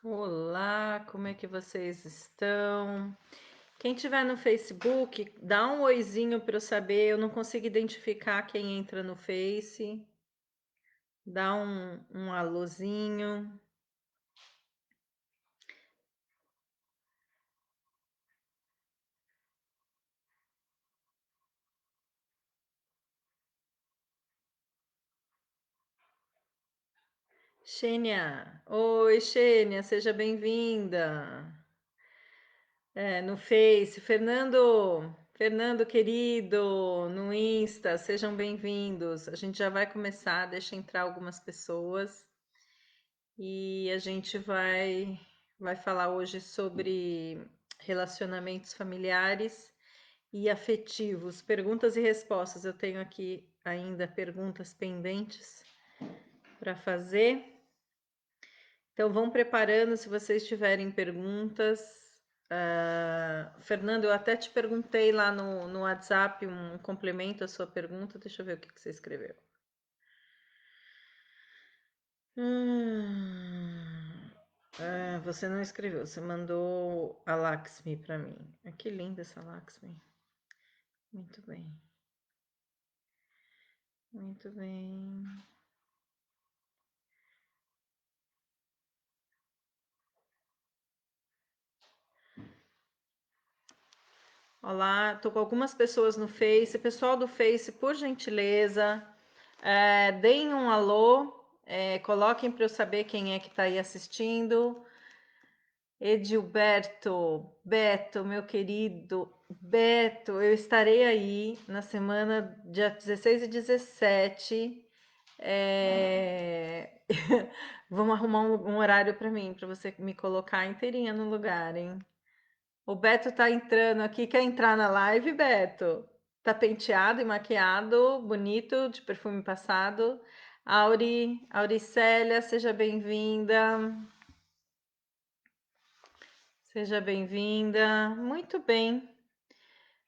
Olá, como é que vocês estão? Quem tiver no Facebook, dá um oizinho para eu saber. Eu não consigo identificar quem entra no Face. Dá um alôzinho. Xênia, oi Xênia, seja bem-vinda. No Face, Fernando querido, no Insta, sejam bem-vindos. A gente já vai começar, deixa entrar algumas pessoas. E a gente vai falar hoje sobre relacionamentos familiares e afetivos, perguntas e respostas. Eu tenho aqui ainda perguntas pendentes para fazer. Então vão preparando se vocês tiverem perguntas. Fernando, eu até te perguntei lá no WhatsApp um complemento à sua pergunta. Deixa eu ver o que você escreveu. Você não escreveu, você mandou a Lakshmi para mim. Que linda essa Lakshmi. Muito bem. Muito bem. Olá, tô com algumas pessoas no Face. Pessoal do Face, por gentileza, deem um alô, coloquem para eu saber quem é que está aí assistindo. Edilberto, Beto, meu querido Beto, eu estarei aí na semana dia 16 e 17. Vamos arrumar um horário para mim, para você me colocar inteirinha no lugar, hein? O Beto tá entrando aqui, quer entrar na live, Beto? Tá penteado e maquiado, bonito, de perfume passado. Auricélia, seja bem-vinda. Seja bem-vinda. Muito bem.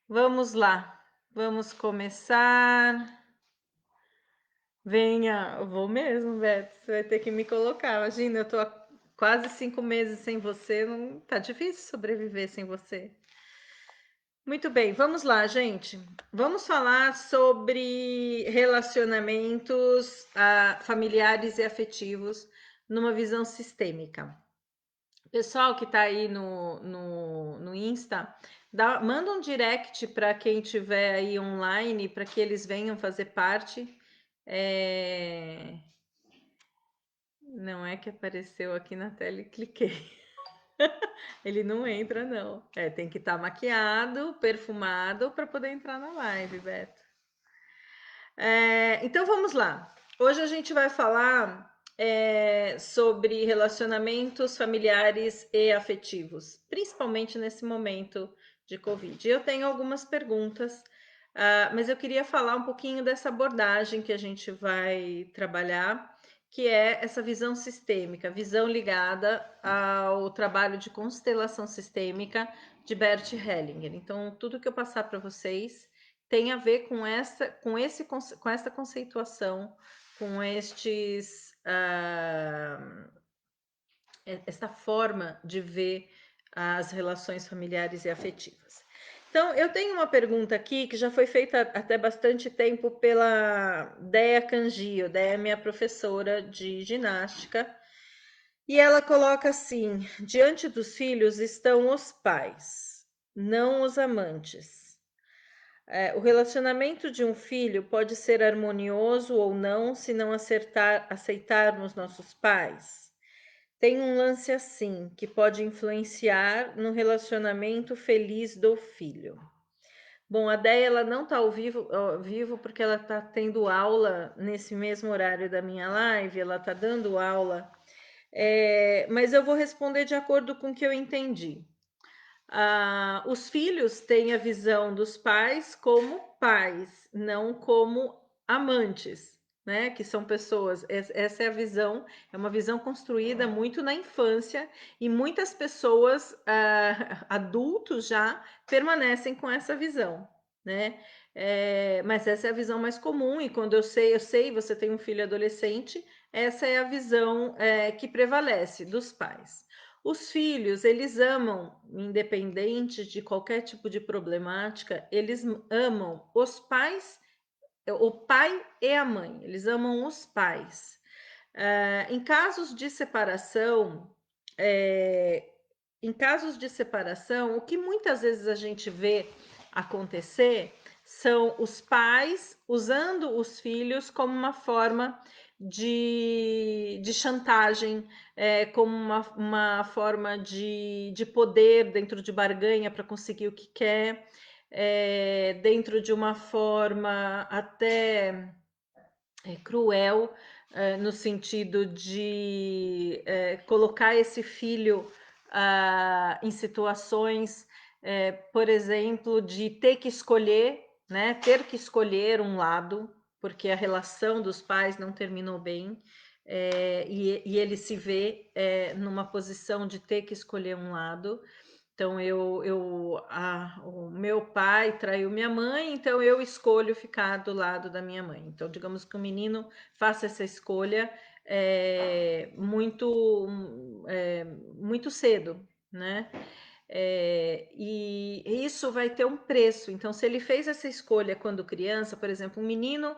Vamos lá. Vamos começar. Venha, eu vou mesmo, Beto. Você vai ter que me colocar. Imagina, eu tô há quase 5 meses sem você. Não tá difícil sobreviver sem você. Muito bem, vamos lá, gente. Vamos falar sobre relacionamentos familiares e afetivos numa visão sistêmica. Pessoal que está aí no Insta, manda um direct para quem tiver aí online, para que eles venham fazer parte. Não é que apareceu aqui na tela e cliquei. Ele não entra, não. Tem que estar maquiado, perfumado para poder entrar na live, Beto. Então vamos lá. Hoje a gente vai falar sobre relacionamentos familiares e afetivos, principalmente nesse momento de Covid. Eu tenho algumas perguntas, mas eu queria falar um pouquinho dessa abordagem que a gente vai trabalhar, que é essa visão sistêmica, visão ligada ao trabalho de constelação sistêmica de Bert Hellinger. Então, tudo que eu passar para vocês tem a ver com essa conceituação, com esta forma de ver as relações familiares e afetivas. Então, eu tenho uma pergunta aqui que já foi feita até bastante tempo pela Dea Cangio. Dea é minha professora de ginástica, e ela coloca assim: diante dos filhos estão os pais, não os amantes. O relacionamento de um filho pode ser harmonioso ou não se não aceitarmos nossos pais. Tem um lance assim que pode influenciar no relacionamento feliz do filho. Bom, a Déia ela não está ao vivo porque ela está tendo aula nesse mesmo horário da minha live, ela está dando aula, mas eu vou responder de acordo com o que eu entendi. Os filhos têm a visão dos pais como pais, não como amantes, né? Que são pessoas. Essa é a visão, é uma visão construída muito na infância, e muitas pessoas, adultos já, permanecem com essa visão, né? Mas essa é a visão mais comum, e quando eu sei, você tem um filho adolescente, essa é a visão que prevalece dos pais. Os filhos, eles amam, independente de qualquer tipo de problemática, eles amam os pais, o pai e a mãe, eles amam os pais. Em casos de separação, eh, o que muitas vezes a gente vê acontecer são os pais usando os filhos como uma forma de chantagem, como uma forma de poder dentro de barganha para conseguir o que quer, dentro de uma forma até cruel, no sentido de colocar esse filho em situações, por exemplo, de ter que escolher, né? Ter que escolher um lado, porque a relação dos pais não terminou bem, e ele se vê numa posição de ter que escolher um lado. Então, o meu pai traiu minha mãe, então eu escolho ficar do lado da minha mãe. Então, digamos que o menino faça essa escolha muito cedo, né? E isso vai ter um preço. Então, se ele fez essa escolha quando criança, por exemplo, um menino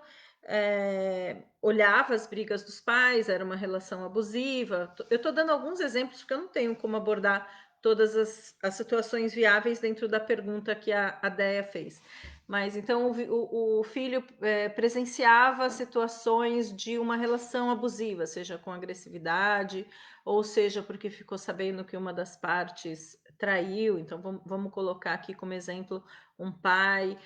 olhava as brigas dos pais, era uma relação abusiva. Eu estou dando alguns exemplos porque eu não tenho como abordar todas as situações viáveis dentro da pergunta que a Déia fez. Mas então o filho presenciava situações de uma relação abusiva, seja com agressividade, ou seja porque ficou sabendo que uma das partes traiu. Então vamos colocar aqui como exemplo um pai,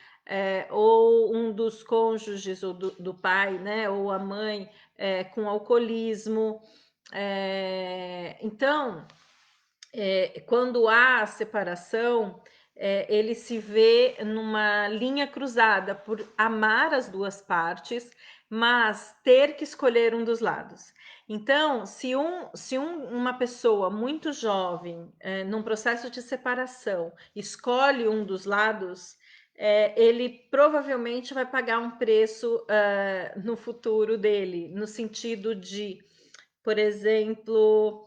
ou um dos cônjuges ou do pai, né, ou a mãe com alcoolismo. Então, quando há separação, ele se vê numa linha cruzada por amar as duas partes, mas ter que escolher um dos lados. Então, se uma pessoa muito jovem, num processo de separação, escolhe um dos lados, ele provavelmente vai pagar um preço no futuro dele, no sentido de, por exemplo,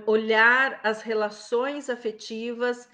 olhar as relações afetivas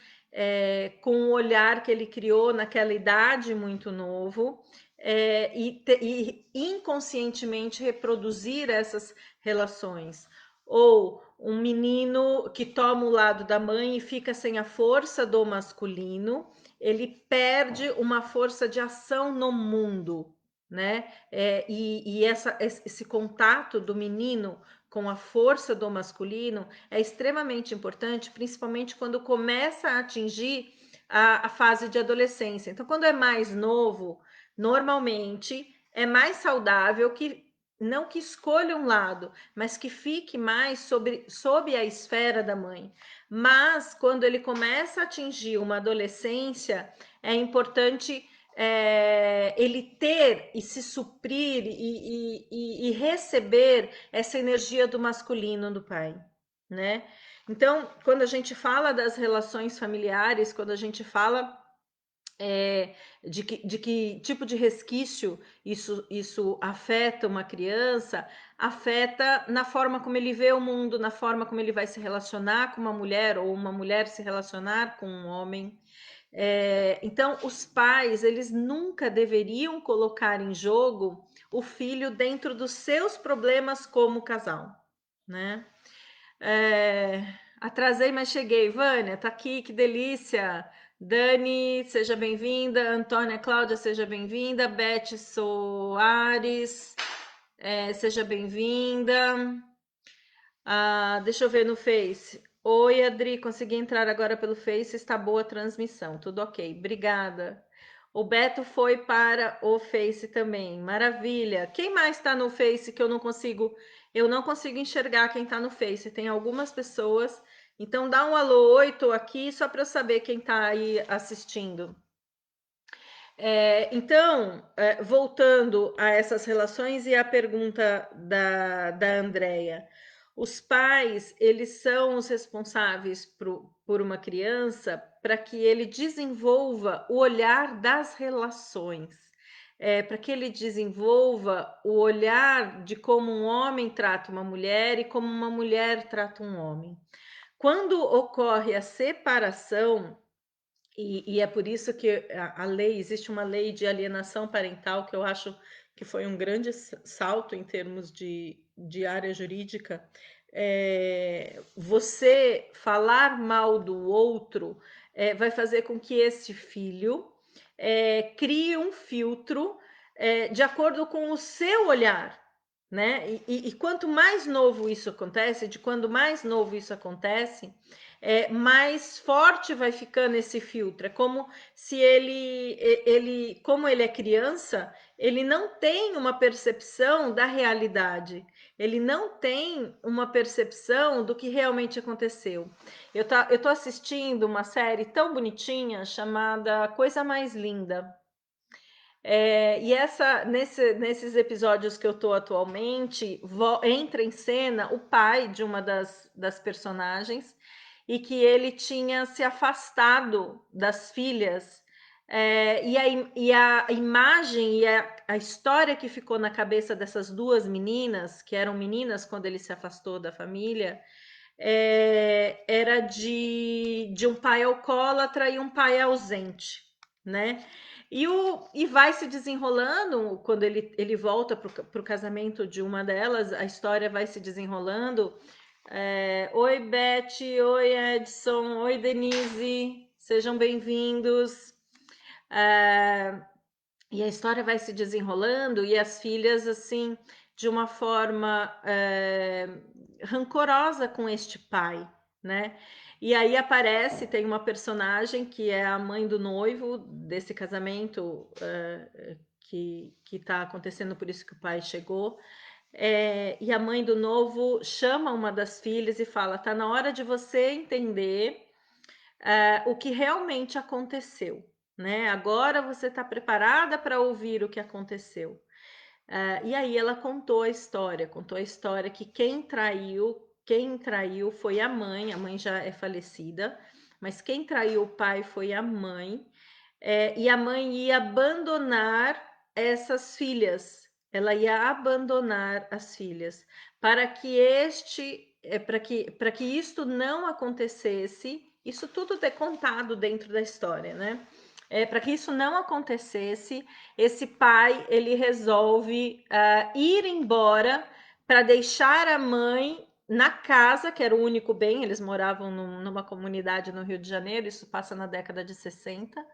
com o olhar que ele criou naquela idade muito novo, e inconscientemente reproduzir essas relações. Ou um menino que toma o lado da mãe e fica sem a força do masculino, ele perde uma força de ação no mundo, né? Esse contato do menino com a força do masculino é extremamente importante, principalmente quando começa a atingir a fase de adolescência. Então, quando é mais novo, normalmente é mais saudável que não que escolha um lado, mas que fique mais sob a esfera da mãe. Mas quando ele começa a atingir uma adolescência, é importante ele ter e se suprir e receber essa energia do masculino do pai, né? Então, quando a gente fala das relações familiares, quando a gente fala de que tipo de resquício isso afeta uma criança, afeta na forma como ele vê o mundo, na forma como ele vai se relacionar com uma mulher, ou uma mulher se relacionar com um homem. Então, os pais, eles nunca deveriam colocar em jogo o filho dentro dos seus problemas como casal, né? Atrasei, mas cheguei. Vânia, tá aqui, que delícia. Dani, seja bem-vinda. Antônia Cláudia, seja bem-vinda. Beth Soares, seja bem-vinda. Deixa eu ver no Face. Oi, Adri, consegui entrar agora pelo Face, está boa a transmissão, tudo ok, obrigada. O Beto foi para o Face também, maravilha. Quem mais está no Face que eu não consigo enxergar quem está no Face, tem algumas pessoas, então dá um alô, oi, tô aqui, só para eu saber quem está aí assistindo. Então, voltando a essas relações e a pergunta da Andrea, os pais, eles são os responsáveis por uma criança para que ele desenvolva o olhar das relações. para que ele desenvolva o olhar de como um homem trata uma mulher e como uma mulher trata um homem. Quando ocorre a separação, e é por isso que a lei, existe uma lei de alienação parental, que eu acho que foi um grande salto em termos de área jurídica. Você falar mal do outro vai fazer com que esse filho crie um filtro de acordo com o seu olhar, né? E quanto mais novo isso acontece, de quando mais novo isso acontece, mais forte vai ficando esse filtro. É como se como ele é criança, ele não tem uma percepção da realidade, ele não tem uma percepção do que realmente aconteceu. Eu tô assistindo uma série tão bonitinha chamada Coisa Mais Linda. E nesses episódios que eu estou atualmente, entra em cena o pai de uma das personagens e que ele tinha se afastado das filhas. E a imagem e a história que ficou na cabeça dessas duas meninas, que eram meninas quando ele se afastou da família, era de um pai alcoólatra e um pai ausente, né? E vai se desenrolando, quando ele volta para o casamento de uma delas, a história vai se desenrolando. Oi, Beth, oi, Edson, oi, Denise, sejam bem-vindos. E a história vai se desenrolando e as filhas, assim, de uma forma rancorosa com este pai, né? E aí aparece, tem uma personagem que é a mãe do noivo desse casamento que está acontecendo, por isso que o pai chegou. E a mãe do novo chama uma das filhas e fala: tá na hora de você entender o que realmente aconteceu, né? Agora você está preparada para ouvir o que aconteceu. E aí ela contou a história que quem traiu foi a mãe já é falecida, mas quem traiu o pai foi a mãe, e a mãe ia abandonar essas filhas, ela ia abandonar as filhas para que para que isto não acontecesse. Isso tudo é contado dentro da história, né? Para que isso não acontecesse, esse pai ele resolve ir embora para deixar a mãe na casa, que era o único bem. Eles moravam numa comunidade no Rio de Janeiro, isso passa na década de 60,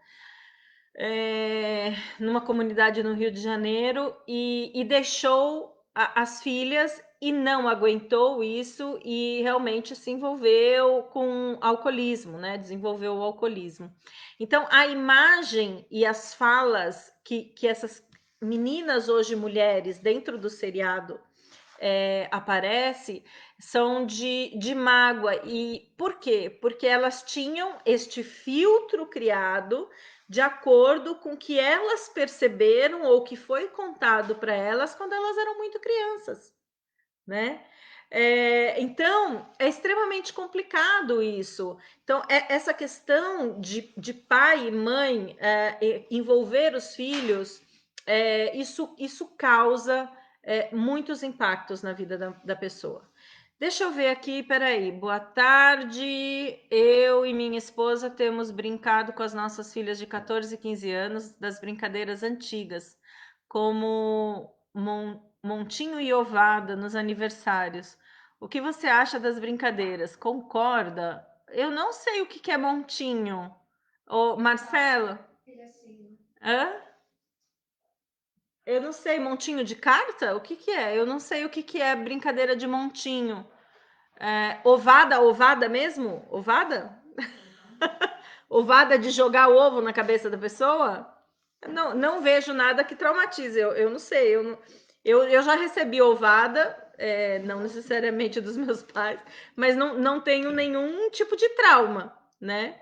numa comunidade no Rio de Janeiro, e deixou as filhas e não aguentou isso e realmente se envolveu com alcoolismo, né? Desenvolveu o alcoolismo. Então, a imagem e as falas que essas meninas, hoje mulheres, dentro do seriado aparece, são de mágoa. E por quê? Porque elas tinham este filtro criado de acordo com o que elas perceberam ou que foi contado para elas quando elas eram muito crianças, né? Então, é extremamente complicado isso. Então, essa questão de pai e mãe envolver os filhos, isso causa muitos impactos na vida da pessoa. Deixa eu ver aqui, peraí. Boa tarde. Eu e minha esposa temos brincado com as nossas filhas de 14 e 15 anos das brincadeiras antigas, como montinho e ovada nos aniversários. O que você acha das brincadeiras? Concorda? Eu não sei o que é montinho. Ô, Marcelo? Hã? Eu não sei, montinho de carta? O que é? Eu não sei o que é brincadeira de montinho. Ovada, ovada mesmo? Ovada? Ovada de jogar ovo na cabeça da pessoa? Não vejo nada que traumatize. Eu não sei. Eu já recebi ovada, não necessariamente dos meus pais, mas não tenho nenhum tipo de trauma, né?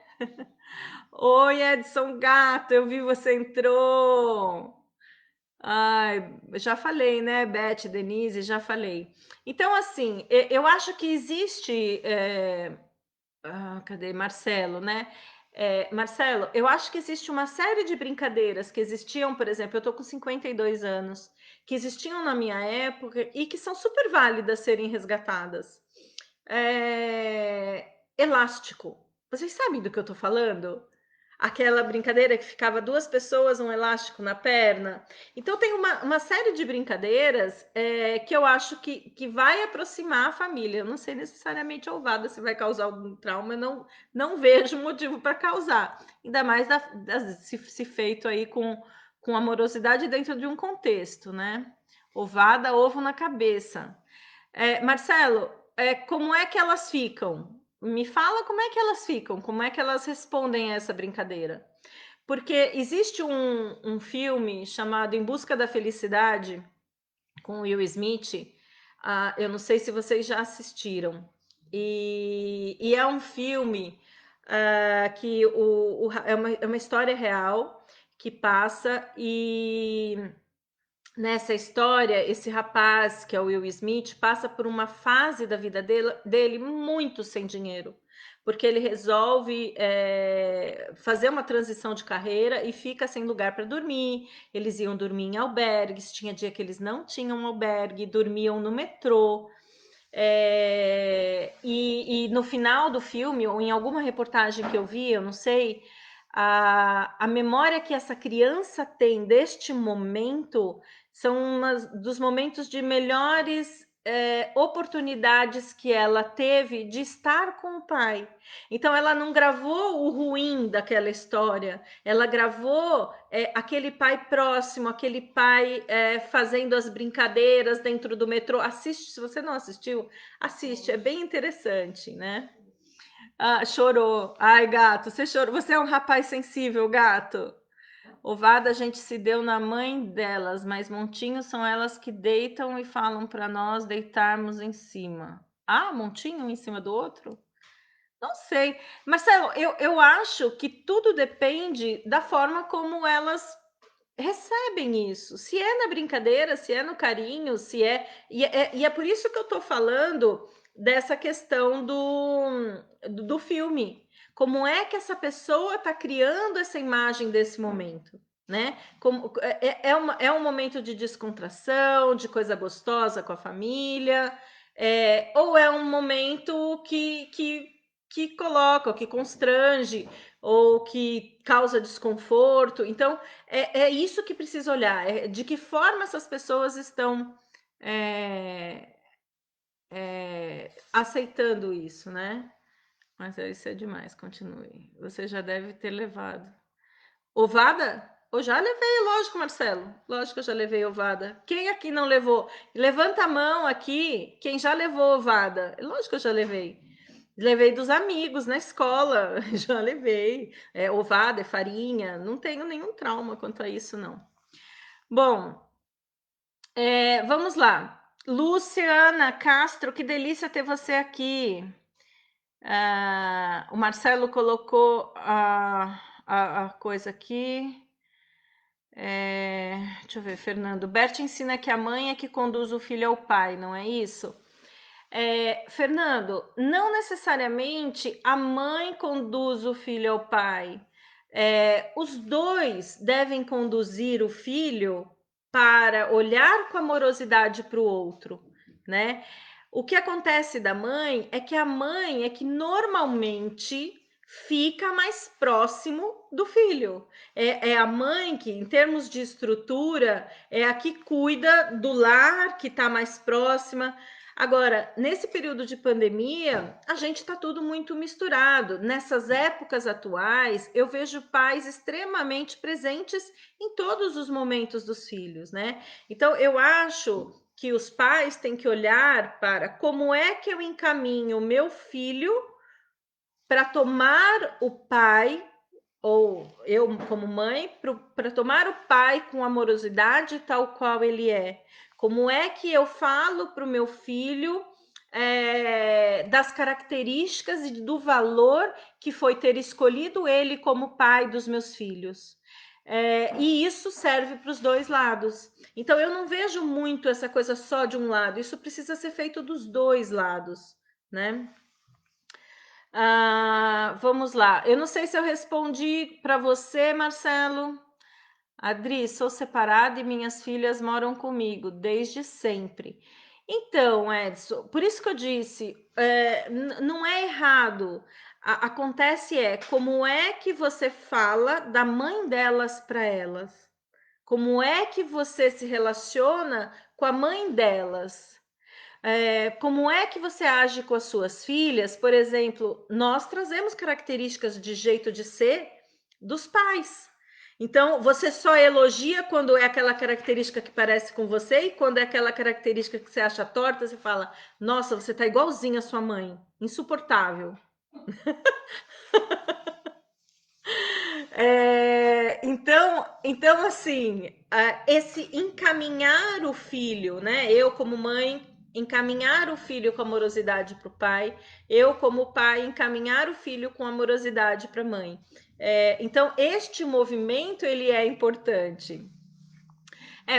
Oi, Edson Gato, eu vi você entrou. Ai, já falei, né, Beth, Denise, já falei. Então, assim, eu acho que existe. Cadê Marcelo, né? Marcelo, eu acho que existe uma série de brincadeiras que existiam, por exemplo, eu tô com 52 anos, que existiam na minha época e que são super válidas serem resgatadas. Elástico. Vocês sabem do que eu tô falando? Aquela brincadeira que ficava duas pessoas, um elástico na perna. Então, tem uma série de brincadeiras que eu acho que vai aproximar a família. Eu não sei necessariamente a ovada se vai causar algum trauma, eu não vejo motivo para causar. Ainda mais se feito aí com amorosidade dentro de um contexto, né? Ovada, ovo na cabeça. Marcelo, como é que elas ficam? Me fala como é que elas ficam, como é que elas respondem a essa brincadeira. Porque existe um filme chamado Em Busca da Felicidade, com Will Smith, eu não sei se vocês já assistiram, e é um filme que é uma história real que passa e nessa história, esse rapaz, que é o Will Smith, passa por uma fase da vida dele muito sem dinheiro, porque ele resolve fazer uma transição de carreira e fica sem lugar para dormir. Eles iam dormir em albergues, tinha dia que eles não tinham albergue, dormiam no metrô. E no final do filme, ou em alguma reportagem que eu vi, eu não sei, a memória que essa criança tem deste momento são dos momentos de melhores oportunidades que ela teve de estar com o pai. Então, ela não gravou o ruim daquela história, ela gravou aquele pai próximo, aquele pai fazendo as brincadeiras dentro do metrô. Assiste, se você não assistiu, assiste, é bem interessante, né? Chorou. Ai, gato, você chorou. Você é um rapaz sensível, gato. Ovada a gente se deu na mãe delas, mas montinhos são elas que deitam e falam para nós deitarmos em cima. Montinho um em cima do outro? Não sei. Marcelo, eu acho que tudo depende da forma como elas recebem isso. Se é na brincadeira, se é no carinho, se é. E é por isso que eu estou falando dessa questão do filme. Como é que essa pessoa está criando essa imagem desse momento? Né? É um momento de descontração, de coisa gostosa com a família, ou é um momento que coloca, que constrange, ou que causa desconforto. Então, é isso que precisa olhar, de que forma essas pessoas estão aceitando isso, né? Mas isso é demais, continue. Você já deve ter levado. Ovada? Eu já levei, lógico, Marcelo. Lógico que eu já levei ovada. Quem aqui não levou? Levanta a mão aqui, quem já levou ovada. Lógico que eu já levei. Levei dos amigos na escola, já levei. Ovada, é farinha, não tenho nenhum trauma quanto a isso, não. Bom, vamos lá. Luciana Castro, que delícia ter você aqui. O Marcelo colocou a coisa aqui. Deixa eu ver, Fernando. Bert ensina que a mãe é que conduz o filho ao pai, não é isso? Fernando, não necessariamente a mãe conduz o filho ao pai. Os dois devem conduzir o filho para olhar com amorosidade para o outro, né? O que acontece da mãe é que a mãe é que normalmente fica mais próximo do filho. É a mãe que, em termos de estrutura, é a que cuida do lar, que está mais próxima. Agora, nesse período de pandemia, a gente está tudo muito misturado. Nessas épocas atuais, eu vejo pais extremamente presentes em todos os momentos dos filhos, né? Então, eu acho que os pais têm que olhar para como é que eu encaminho o meu filho para tomar o pai, ou eu como mãe, para tomar o pai com amorosidade tal qual ele é. Como é que eu falo para o meu filho das características e do valor que foi ter escolhido ele como pai dos meus filhos? E isso serve para os dois lados. Então, eu não vejo muito essa coisa só de um lado, isso precisa ser feito dos dois lados, né? Vamos lá. Eu não sei se eu respondi para você, Marcelo. Adri, sou separada e minhas filhas moram comigo desde sempre. Então, Edson, por isso que eu disse, não é errado. Acontece como é que você fala da mãe delas para elas? Como é que você se relaciona com a mãe delas? Como é que você age com as suas filhas? Por exemplo, nós trazemos características de jeito de ser dos pais. Então, você só elogia quando é aquela característica que parece com você, e quando é aquela característica que você acha torta, você fala: Nossa, você tá igualzinho a sua mãe, insuportável. Então assim, esse encaminhar o filho, né? Eu, como mãe, encaminhar o filho com amorosidade para o pai, eu, como pai, encaminhar o filho com amorosidade para a mãe. Então, este movimento ele é importante.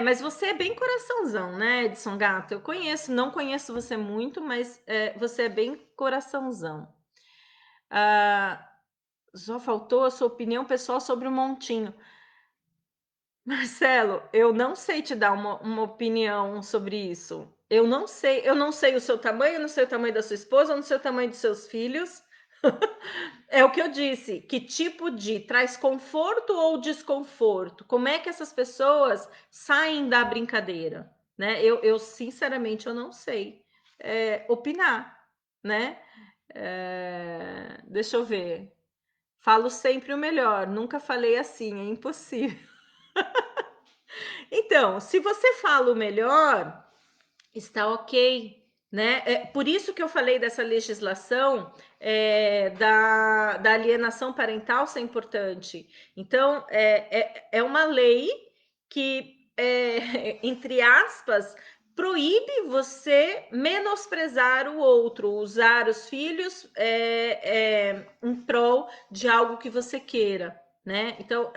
Mas você é bem coraçãozão, né, Edson Gato? Eu conheço, não conheço você muito, mas você é bem coraçãozão. Só faltou a sua opinião pessoal sobre o montinho. Marcelo, eu não sei te dar uma opinião sobre isso. Eu não sei o seu tamanho, eu não sei o tamanho da sua esposa, eu não sei o tamanho dos seus filhos. É o que eu disse, que tipo de traz conforto ou desconforto? Como é que essas pessoas saem da brincadeira? Né? Sinceramente, eu não sei opinar, né? Deixa eu ver. Falo sempre o melhor, nunca falei assim, é impossível. Então, se você fala o melhor, está ok, né? Por isso que eu falei dessa legislação da alienação parental ser importante. Então, é uma lei que, entre aspas, proíbe você menosprezar o outro, usar os filhos em prol de algo que você queira, né? Então,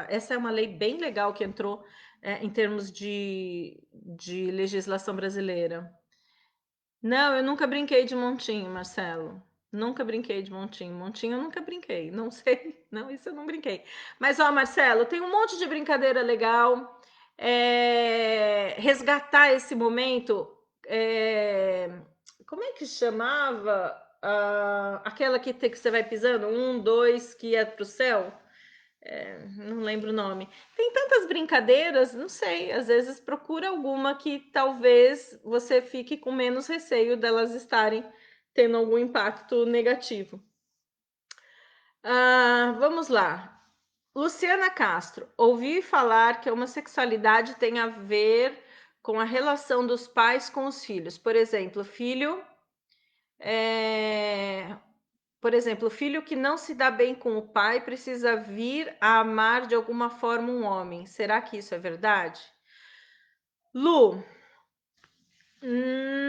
essa é uma lei bem legal que entrou em termos de legislação brasileira. Não, eu nunca brinquei de montinho, Marcelo. Nunca brinquei de montinho. Montinho eu nunca brinquei. Não sei. Não, isso eu não brinquei. Mas, ó, Marcelo, tem um monte de brincadeira legal. Resgatar esse momento. Como é que chamava? Aquela que você vai pisando? Um, dois, que é pro céu? Não lembro o nome. Tem tantas brincadeiras, não sei, às vezes procura alguma que talvez você fique com menos receio delas estarem tendo algum impacto negativo. Vamos lá. Luciana Castro, ouvi falar que a homossexualidade tem a ver com a relação dos pais com os filhos. Por exemplo, o filho que não se dá bem com o pai precisa vir a amar de alguma forma um homem. Será que isso é verdade? Lu,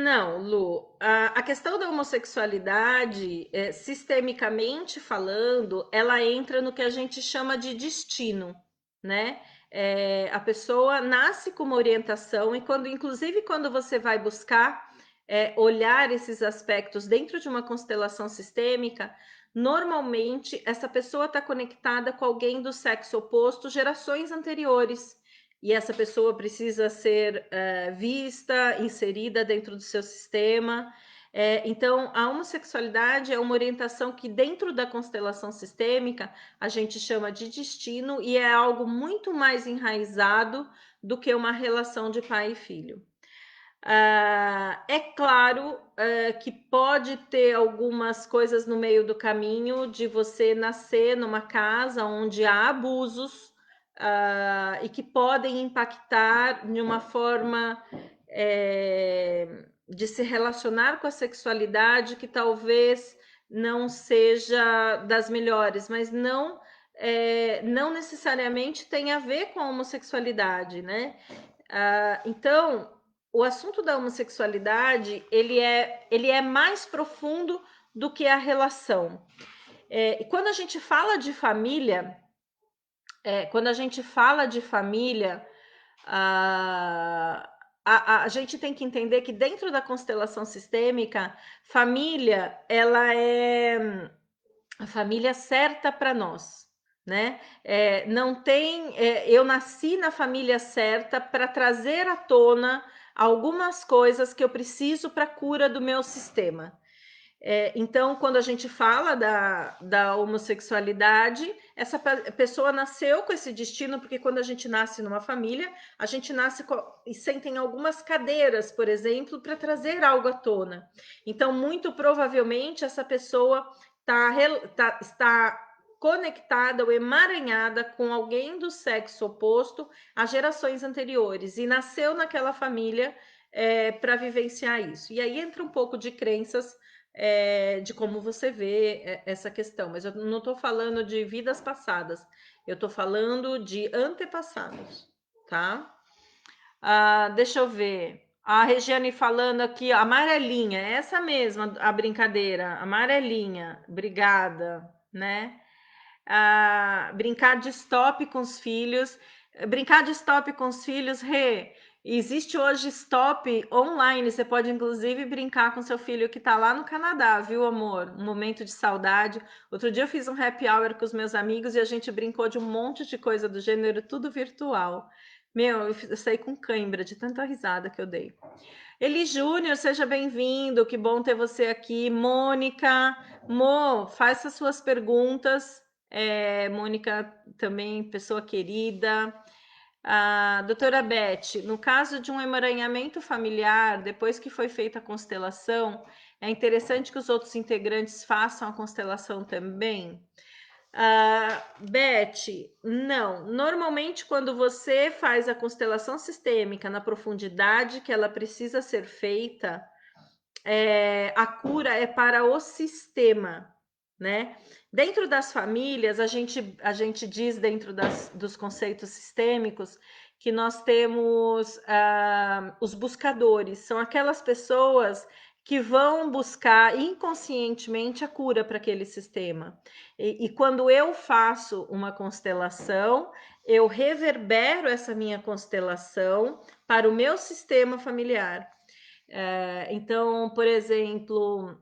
não, Lu. A questão da homossexualidade, sistemicamente falando, ela entra no que a gente chama de destino, né? A pessoa nasce com uma orientação e inclusive quando você vai buscar olhar esses aspectos dentro de uma constelação sistêmica, normalmente essa pessoa está conectada com alguém do sexo oposto gerações anteriores. E essa pessoa precisa ser vista, inserida dentro do seu sistema. Então, a homossexualidade é uma orientação que, dentro da constelação sistêmica, a gente chama de destino e é algo muito mais enraizado do que uma relação de pai e filho. É claro que pode ter algumas coisas no meio do caminho de você nascer numa casa onde há abusos e que podem impactar de uma forma de se relacionar com a sexualidade que talvez não seja das melhores, mas não necessariamente tem a ver com a homossexualidade, né? Então, o assunto da homossexualidade ele é mais profundo do que a relação. E quando a gente fala de família, quando a gente fala de família, a gente tem que entender que dentro da constelação sistêmica, família, ela é a família certa para nós, né? Não tem, eu nasci na família certa para trazer à tona algumas coisas que eu preciso para a cura do meu sistema. Então, quando a gente fala da homossexualidade, essa pessoa nasceu com esse destino, porque quando a gente nasce numa família, a gente nasce e sentem algumas cadeiras, por exemplo, para trazer algo à tona. Então, muito provavelmente, essa pessoa está conectada ou emaranhada com alguém do sexo oposto a gerações anteriores e nasceu naquela família para vivenciar isso. E aí entra um pouco de crenças de como você vê essa questão, mas eu não estou falando de vidas passadas, eu estou falando de antepassados, tá? Deixa eu ver. A Regiane falando aqui, ó, amarelinha, é essa mesma a brincadeira, amarelinha, obrigada, né? Brincar de stop com os filhos. Brincar de stop com os filhos, existe hoje stop online. Você pode, inclusive, brincar com seu filho que está lá no Canadá, viu, amor? Um momento de saudade. Outro dia eu fiz um happy hour com os meus amigos e a gente brincou de um monte de coisa do gênero, tudo virtual. Meu, eu saí com cãibra de tanta risada que eu dei. Eli Júnior, seja bem-vindo, que bom ter você aqui. Mônica, faça suas perguntas. Mônica, também pessoa querida. Doutora Beth, no caso de um emaranhamento familiar, depois que foi feita a constelação, é interessante que os outros integrantes façam a constelação também? Beth, não. Normalmente, quando você faz a constelação sistêmica na profundidade que ela precisa ser feita, a cura é para o sistema, né? Dentro das famílias, a gente diz dentro dos conceitos sistêmicos que nós temos os buscadores, são aquelas pessoas que vão buscar inconscientemente a cura para aquele sistema. E quando eu faço uma constelação, eu reverbero essa minha constelação para o meu sistema familiar. Então, por exemplo,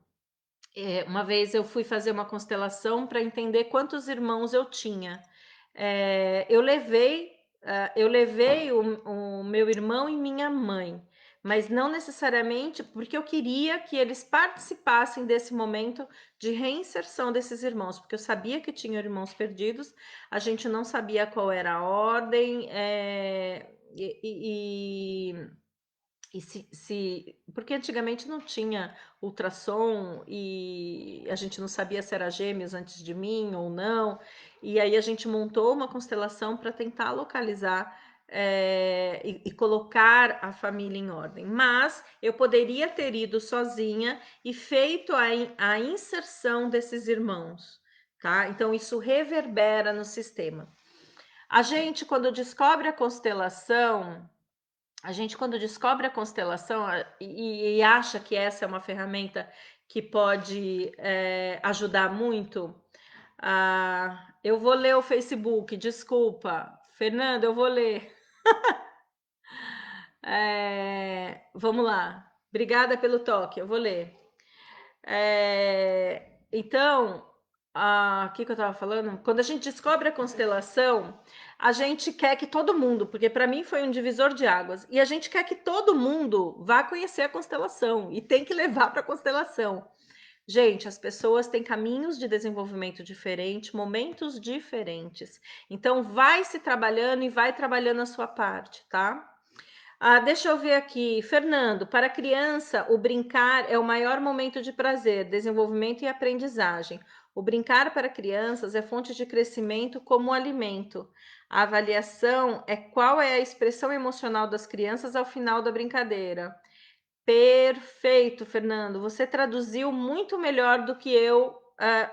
uma vez eu fui fazer uma constelação para entender quantos irmãos eu tinha. Eu levei o meu irmão e minha mãe, mas não necessariamente porque eu queria que eles participassem desse momento de reinserção desses irmãos, porque eu sabia que tinham irmãos perdidos, a gente não sabia qual era a ordem, porque antigamente não tinha ultrassom e a gente não sabia se era gêmeos antes de mim ou não, e aí a gente montou uma constelação para tentar localizar e colocar a família em ordem. Mas eu poderia ter ido sozinha e feito a inserção desses irmãos, tá? Então isso reverbera no sistema. A gente, quando descobre a constelação, e acha que essa é uma ferramenta que pode ajudar muito, eu vou ler o Facebook, desculpa. Fernanda, eu vou ler. Vamos lá. Obrigada pelo toque, eu vou ler. Então, o que eu estava falando? Quando a gente descobre a constelação, a gente quer que todo mundo, porque para mim foi um divisor de águas, e a gente quer que todo mundo vá conhecer a constelação e tem que levar para a constelação. Gente, as pessoas têm caminhos de desenvolvimento diferentes, momentos diferentes. Então, vai se trabalhando e vai trabalhando a sua parte, tá? Deixa eu ver aqui. Fernando, para a criança, o brincar é o maior momento de prazer, desenvolvimento e aprendizagem. O brincar para crianças é fonte de crescimento como alimento. A avaliação é qual é a expressão emocional das crianças ao final da brincadeira. Perfeito, Fernando. Você traduziu muito melhor do que eu,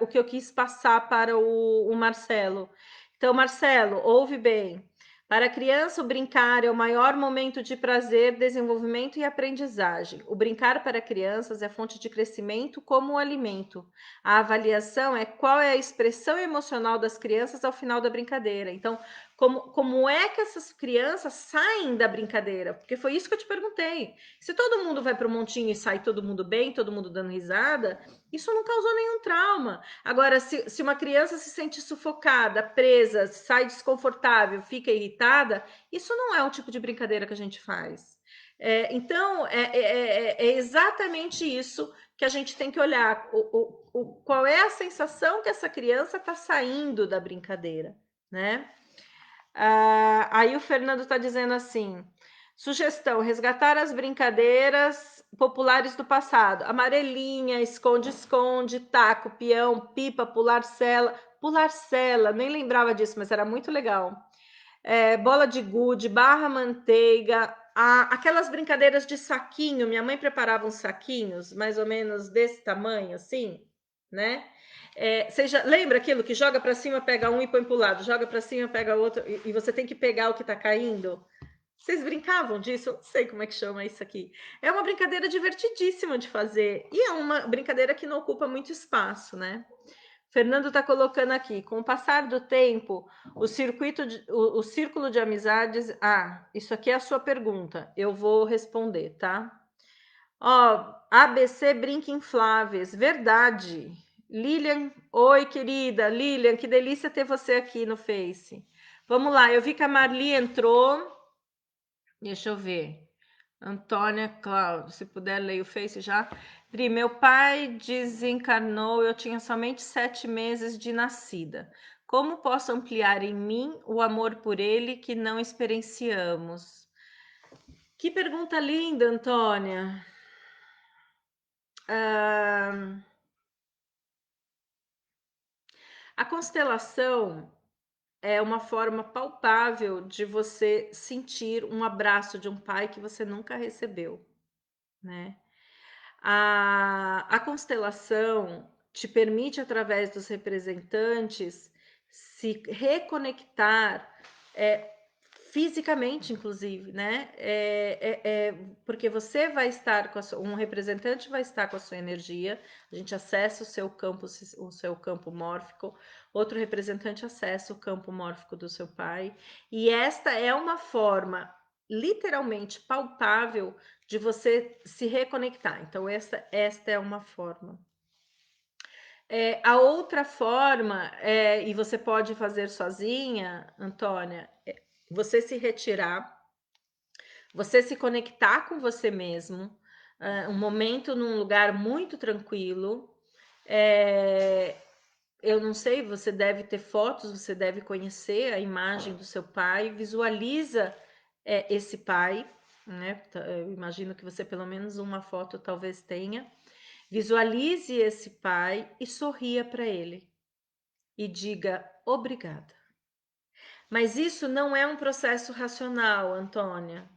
o que eu quis passar para o Marcelo. Então, Marcelo, ouve bem. Para a criança, o brincar é o maior momento de prazer, desenvolvimento e aprendizagem. O brincar para crianças é fonte de crescimento como um alimento. A avaliação é qual é a expressão emocional das crianças ao final da brincadeira. Então, Como é que essas crianças saem da brincadeira? Porque foi isso que eu te perguntei. Se todo mundo vai para o montinho e sai todo mundo bem, todo mundo dando risada, isso não causou nenhum trauma. Agora, se uma criança se sente sufocada, presa, sai desconfortável, fica irritada, isso não é o tipo de brincadeira que a gente faz. Então, é exatamente isso que a gente tem que olhar. Qual é a sensação que essa criança está saindo da brincadeira, né? Aí o Fernando está dizendo assim: sugestão: resgatar as brincadeiras populares do passado. Amarelinha, esconde-esconde, taco, peão, pipa, pular cela. Pular cela, nem lembrava disso, mas era muito legal. Bola de gude, barra manteiga, aquelas brincadeiras de saquinho. Minha mãe preparava uns saquinhos, mais ou menos desse tamanho, assim, né? Você já lembra aquilo que joga para cima, pega um e põe para o lado, joga para cima, pega outro, e você tem que pegar o que está caindo? Vocês brincavam disso? Eu não sei como é que chama isso aqui. É uma brincadeira divertidíssima de fazer e é uma brincadeira que não ocupa muito espaço, né? Fernando está colocando aqui, com o passar do tempo, o círculo de amizades. Isso aqui é a sua pergunta. Eu vou responder, tá? Ó, ABC Brinca Infláveis, verdade. Lilian, oi, querida. Lilian, que delícia ter você aqui no Face. Vamos lá, eu vi que a Marli entrou. Deixa eu ver. Antônia Cláudio, se puder ler o Face já. Pri, meu pai desencarnou, eu tinha somente 7 meses de nascida. Como posso ampliar em mim o amor por ele que não experienciamos? Que pergunta linda, Antônia. A constelação é uma forma palpável de você sentir um abraço de um pai que você nunca recebeu, né? A constelação te permite, através dos representantes, se reconectar fisicamente, inclusive, né? Porque você vai estar com um representante vai estar com a sua energia, a gente acessa o seu campo mórfico, outro representante acessa o campo mórfico do seu pai, e esta é uma forma literalmente palpável de você se reconectar. Então, esta é uma forma. A outra forma, e você pode fazer sozinha, Antônia, você se retirar, você se conectar com você mesmo, um momento num lugar muito tranquilo. Eu não sei, você deve ter fotos, você deve conhecer a imagem do seu pai, visualiza esse pai, né? Eu imagino que você pelo menos uma foto talvez tenha. Visualize esse pai e sorria para ele e diga obrigada. Mas isso não é um processo racional, Antônia.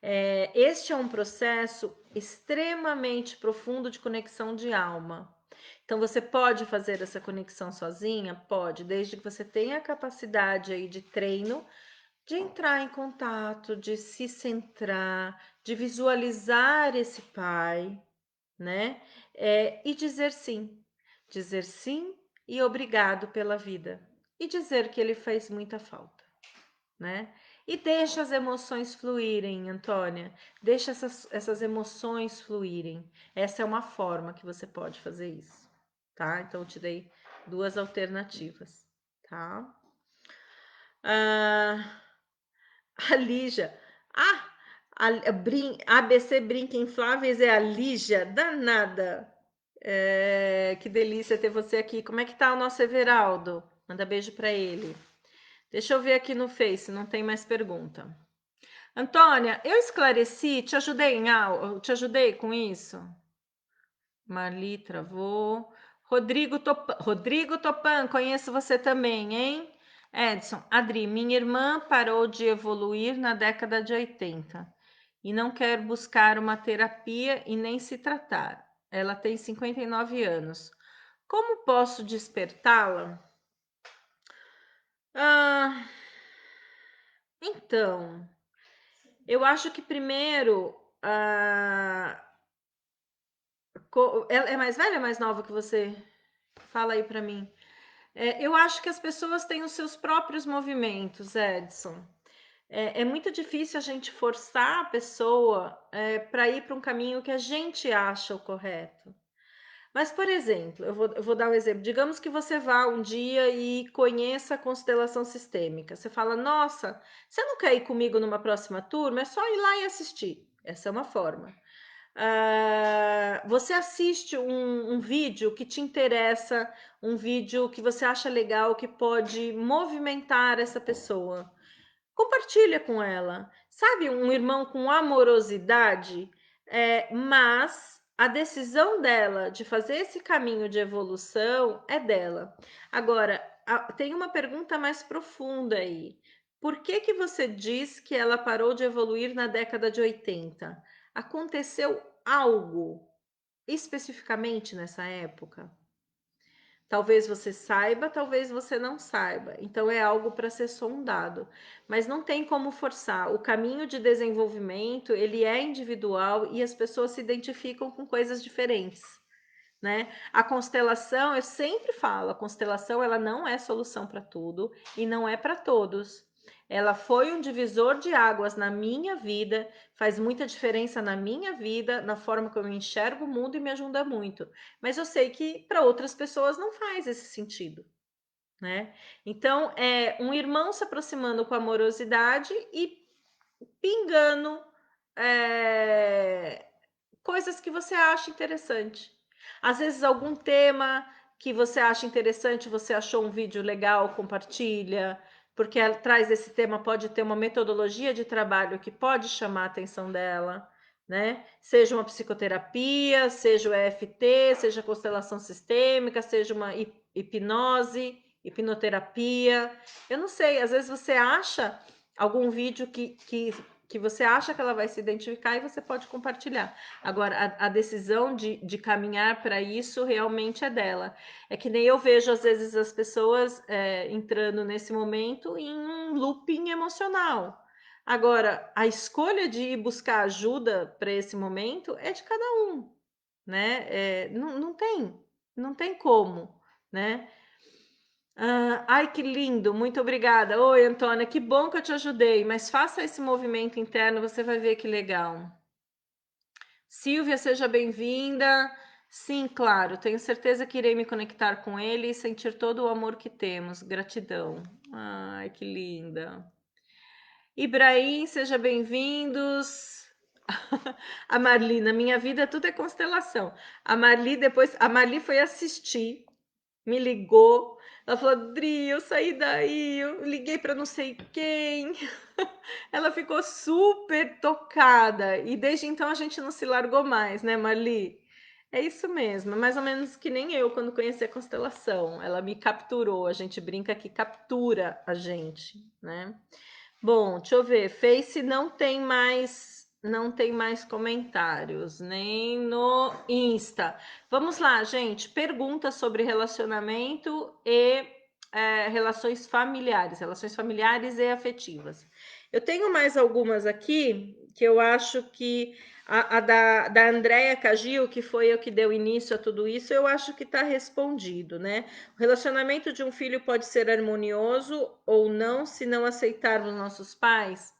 Este é um processo extremamente profundo de conexão de alma. Então, você pode fazer essa conexão sozinha? Pode, desde que você tenha a capacidade aí de treino, de entrar em contato, de se centrar, de visualizar esse pai, né? E dizer sim e obrigado pela vida, e dizer que ele faz muita falta, né? E deixa as emoções fluírem, Antônia. Deixa essas emoções fluírem. Essa é uma forma que você pode fazer isso, tá? Então, eu te dei 2 alternativas, tá? A Lígia. ABC Brinca Infláveis é a Lígia. Danada. Que delícia ter você aqui. Como é que tá o nosso Everaldo? Manda beijo para ele. Deixa eu ver aqui no Face, não tem mais pergunta. Antônia, eu esclareci, te ajudei com isso? Marli travou. Rodrigo Topan, conheço você também, hein? Edson, Adri, minha irmã parou de evoluir na década de 80 e não quer buscar uma terapia e nem se tratar. Ela tem 59 anos. Como posso despertá-la? Então, eu acho que primeiro ela é mais velha ou mais nova que você? Fala aí para mim. Eu acho que as pessoas têm os seus próprios movimentos, Edson. É muito difícil a gente forçar a pessoa para ir para um caminho que a gente acha o correto. Mas, por exemplo, eu vou dar um exemplo. Digamos que você vá um dia e conheça a constelação sistêmica. Você fala, nossa, você não quer ir comigo numa próxima turma? É só ir lá e assistir. Essa é uma forma. Você assiste um vídeo que te interessa, um vídeo que você acha legal, que pode movimentar essa pessoa. Compartilha com ela. Sabe, um irmão com amorosidade, mas a decisão dela de fazer esse caminho de evolução é dela. Agora, tem uma pergunta mais profunda aí. Por que que você diz que ela parou de evoluir na década de 80? Aconteceu algo especificamente nessa época? Talvez você saiba, talvez você não saiba. Então é algo para ser sondado, mas não tem como forçar. O caminho de desenvolvimento, ele é individual e as pessoas se identificam com coisas diferentes, né? A constelação, eu sempre falo, a constelação ela não é solução para tudo e não é para todos. Ela foi um divisor de águas na minha vida, faz muita diferença na minha vida, na forma como eu enxergo o mundo e me ajuda muito. Mas eu sei que para outras pessoas não faz esse sentido, né? Então, é um irmão se aproximando com amorosidade e pingando é, coisas que você acha interessante. Às vezes, algum tema que você acha interessante, você achou um vídeo legal, compartilha, porque atrás desse tema pode ter uma metodologia de trabalho que pode chamar a atenção dela, né? Seja uma psicoterapia, seja o EFT, seja constelação sistêmica, seja uma hipnose, hipnoterapia. Eu não sei, às vezes você acha algum vídeo que você acha que ela vai se identificar e você pode compartilhar. Agora, a decisão de caminhar para isso realmente é dela. É que nem eu vejo, às vezes, as pessoas entrando nesse momento em um looping emocional. Agora, a escolha de ir buscar ajuda para esse momento é de cada um, né? Não tem como, né? Ai, que lindo, muito obrigada. Oi, Antônia, que bom que eu te ajudei, mas faça esse movimento interno, você vai ver que legal. Silvia, seja bem-vinda. Sim, claro, tenho certeza que irei me conectar com ele e sentir todo o amor que temos. Gratidão. Ai, que linda. Ibrahim, seja bem-vindos. A Marli, na minha vida tudo é constelação. A Marli foi assistir, me ligou. Ela falou: Dri, eu saí daí, eu liguei para não sei quem. Ela ficou super tocada. E desde então a gente não se largou mais, né, Marli? É isso mesmo, é mais ou menos que nem eu quando conheci a constelação. Ela me capturou, a gente brinca que captura a gente, né? Bom, deixa eu ver. Face não tem mais comentários, nem no Insta. Vamos lá, gente. Perguntas sobre relacionamento e relações familiares e afetivas. Eu tenho mais algumas aqui que eu acho que a da Andréia Cagil, que foi o que deu início a tudo isso, eu acho que está respondido, né? O relacionamento de um filho pode ser harmonioso ou não se não aceitarmos nossos pais.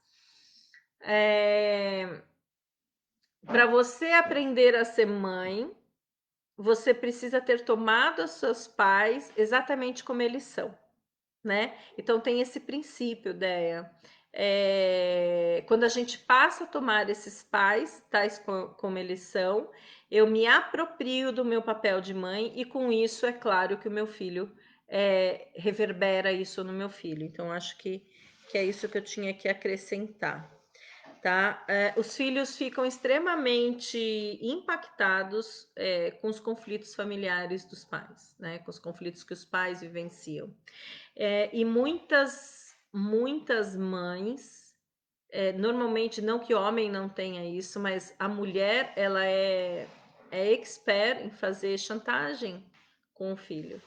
Para você aprender a ser mãe, você precisa ter tomado os seus pais exatamente como eles são, né? Então tem esse princípio, Deia. Quando a gente passa a tomar esses pais, tais como eles são, eu me aproprio do meu papel de mãe e com isso é claro que o meu filho reverbera isso no meu filho. Então acho que é isso que eu tinha que acrescentar. Tá? Os filhos ficam extremamente impactados com os conflitos familiares dos pais, né? Com os conflitos que os pais vivenciam. E muitas mães, normalmente, não que homem não tenha isso, mas a mulher, ela é expert em fazer chantagem com o filho,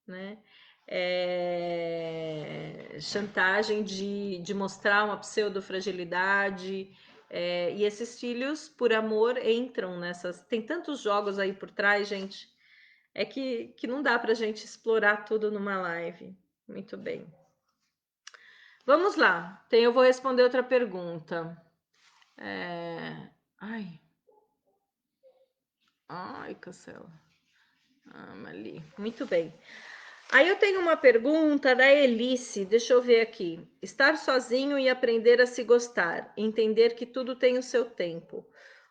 né? Chantagem de mostrar uma pseudo-fragilidade, e esses filhos, por amor, entram nessas... Tem tantos jogos aí por trás, gente, É que não dá para a gente explorar tudo numa live. Muito bem. Vamos lá. Eu vou responder outra pergunta. Ai, ai, cancela. Ah, Mali. Muito bem. Aí eu tenho uma pergunta da Elice, deixa eu ver aqui. Estar sozinho e aprender a se gostar, entender que tudo tem o seu tempo.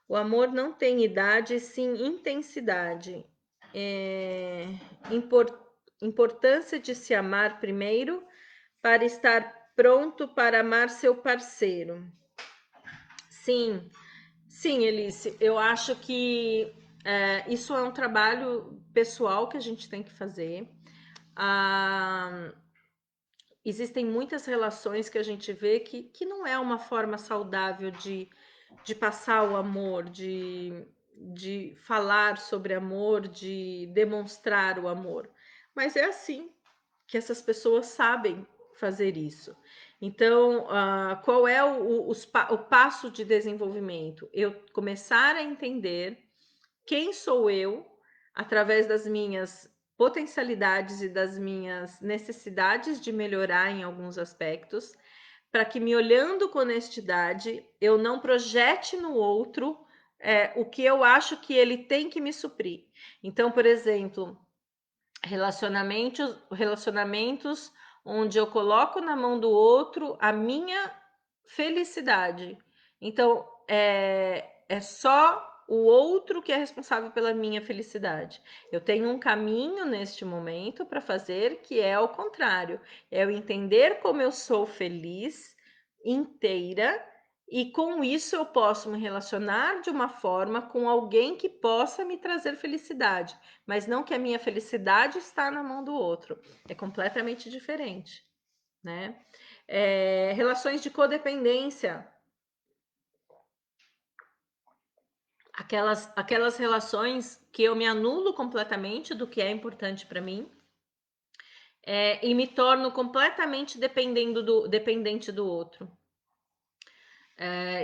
O amor não tem idade, sim intensidade. É, impor- Importância de se amar primeiro para estar pronto para amar seu parceiro. Sim, sim, Elice, eu acho que isso é um trabalho pessoal que a gente tem que fazer. Ah, existem muitas relações que a gente vê que não é uma forma saudável de passar o amor, de falar sobre amor, de demonstrar o amor. Mas é assim que essas pessoas sabem fazer isso. Então, qual é o passo de desenvolvimento? Eu começar a entender quem sou eu através das minhas potencialidades e das minhas necessidades de melhorar em alguns aspectos, para que me olhando com honestidade, eu não projete no outro o que eu acho que ele tem que me suprir. Então, por exemplo, relacionamentos onde eu coloco na mão do outro a minha felicidade. Então, é só o outro que é responsável pela minha felicidade. Eu tenho um caminho neste momento para fazer que é o contrário. É eu entender como eu sou feliz inteira e com isso eu posso me relacionar de uma forma com alguém que possa me trazer felicidade, mas não que a minha felicidade está na mão do outro. É completamente diferente, né? Relações de codependência, aquelas relações que eu me anulo completamente do que é importante para mim, e me torno completamente dependente do outro.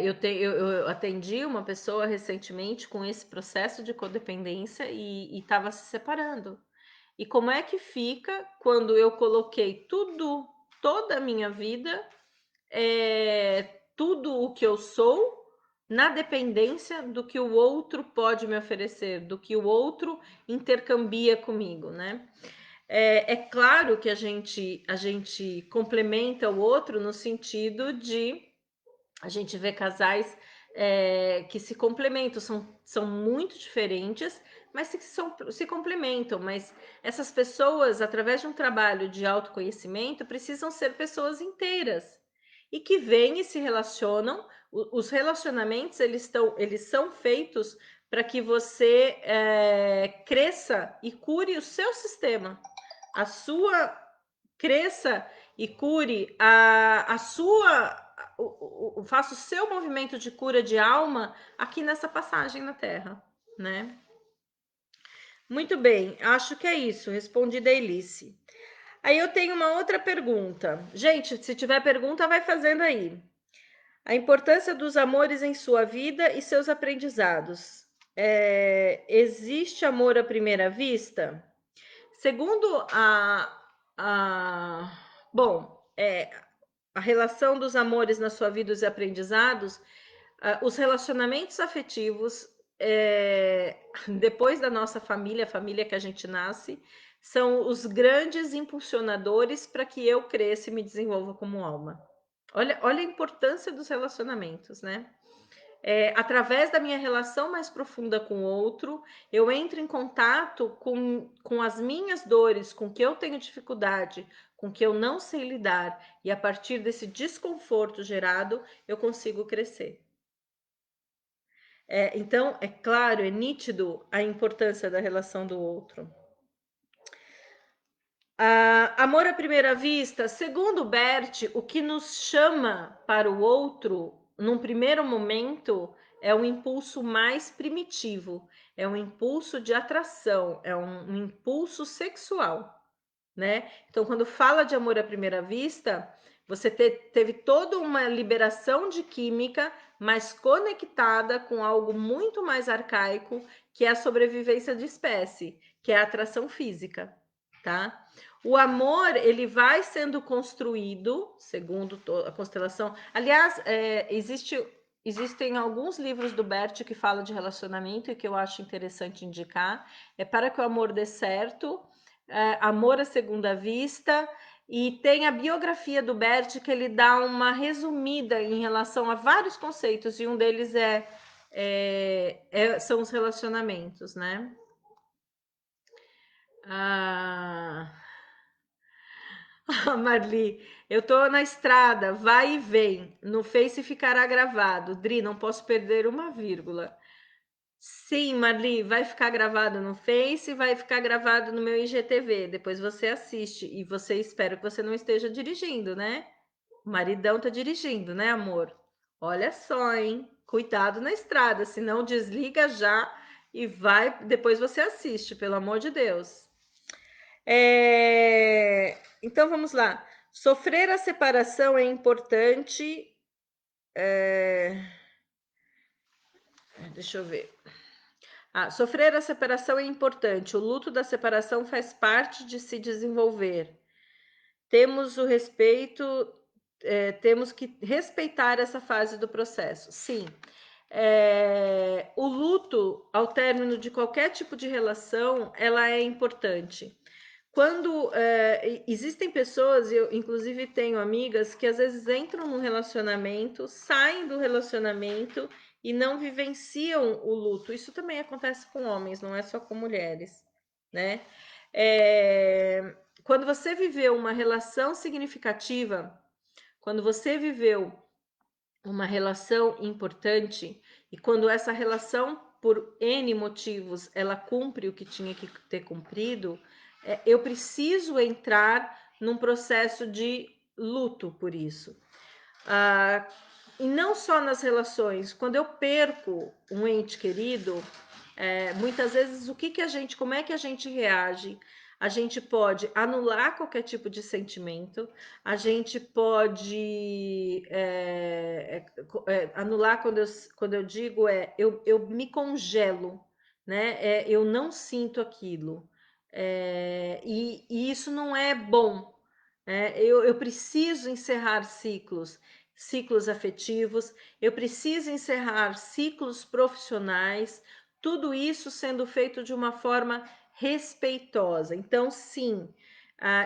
Eu atendi uma pessoa recentemente com esse processo de codependência e estava se separando. E como é que fica quando eu coloquei toda a minha vida, tudo o que eu sou, na dependência do que o outro pode me oferecer, do que o outro intercambia comigo, né? É claro que a gente complementa o outro no sentido de a gente vê casais que se complementam, são muito diferentes, mas se complementam. Mas essas pessoas, através de um trabalho de autoconhecimento, precisam ser pessoas inteiras e que vêm e se relacionam. Os relacionamentos eles são feitos para que você cresça e cure o seu sistema, a sua cresça e cure a sua faça o seu movimento de cura de alma aqui nessa passagem na Terra, né? Muito bem, acho que é isso. Respondi da Elice. Aí eu tenho uma outra pergunta. Gente, se tiver pergunta, vai fazendo aí. A importância dos amores em sua vida e seus aprendizados. Existe amor à primeira vista? Segundo bom, a relação dos amores na sua vida e os aprendizados, os relacionamentos afetivos, depois da nossa família, a família que a gente nasce, são os grandes impulsionadores para que eu cresça e me desenvolva como alma. Olha a importância dos relacionamentos, né? Através da minha relação mais profunda com o outro, eu entro em contato com as minhas dores, com o que eu tenho dificuldade, com o que eu não sei lidar, e a partir desse desconforto gerado, eu consigo crescer. Então, é claro, é nítido a importância da relação do outro. Amor à primeira vista, segundo Bert, o que nos chama para o outro, num primeiro momento, é um impulso mais primitivo, é um impulso de atração, é um impulso sexual, né? Então, quando fala de amor à primeira vista, você teve toda uma liberação de química, mas conectada com algo muito mais arcaico, que é a sobrevivência de espécie, que é a atração física, tá? O amor, ele vai sendo construído, segundo a constelação. Aliás, existem alguns livros do Bert que falam de relacionamento e que eu acho interessante indicar. É Para que o Amor Dê Certo, Amor à Segunda Vista, e tem a biografia do Bert que ele dá uma resumida em relação a vários conceitos, e um deles são os relacionamentos, né? Ah, Marli, eu tô na estrada, vai e vem. No Face ficará gravado. Dri, não posso perder uma vírgula. Sim, Marli, vai ficar gravado no Face e vai ficar gravado no meu IGTV. Depois você assiste e você espera que você não esteja dirigindo, né? O maridão tá dirigindo, né, amor? Olha só, hein? Cuidado na estrada, senão desliga já e vai. Depois você assiste, pelo amor de Deus. Então vamos lá. Sofrer a separação é importante. Deixa eu ver. Sofrer a separação é importante. O luto da separação faz parte de se desenvolver. Temos o respeito, temos que respeitar essa fase do processo. Sim. O luto ao término de qualquer tipo de relação, ela é importante. Quando existem pessoas, eu inclusive tenho amigas que às vezes entram no relacionamento, saem do relacionamento e não vivenciam o luto. Isso também acontece com homens, não é só com mulheres, né? Quando você viveu uma relação significativa, quando você viveu uma relação importante e quando essa relação, por N motivos, ela cumpre o que tinha que ter cumprido, eu preciso entrar num processo de luto por isso. E não só nas relações, quando eu perco um ente querido, muitas vezes como é que a gente reage? A gente pode anular qualquer tipo de sentimento, a gente pode anular quando eu digo eu me congelo, né? Eu não sinto aquilo. E isso não é bom. Eu preciso encerrar ciclos afetivos, eu preciso encerrar ciclos profissionais, tudo isso sendo feito de uma forma respeitosa. Então, sim,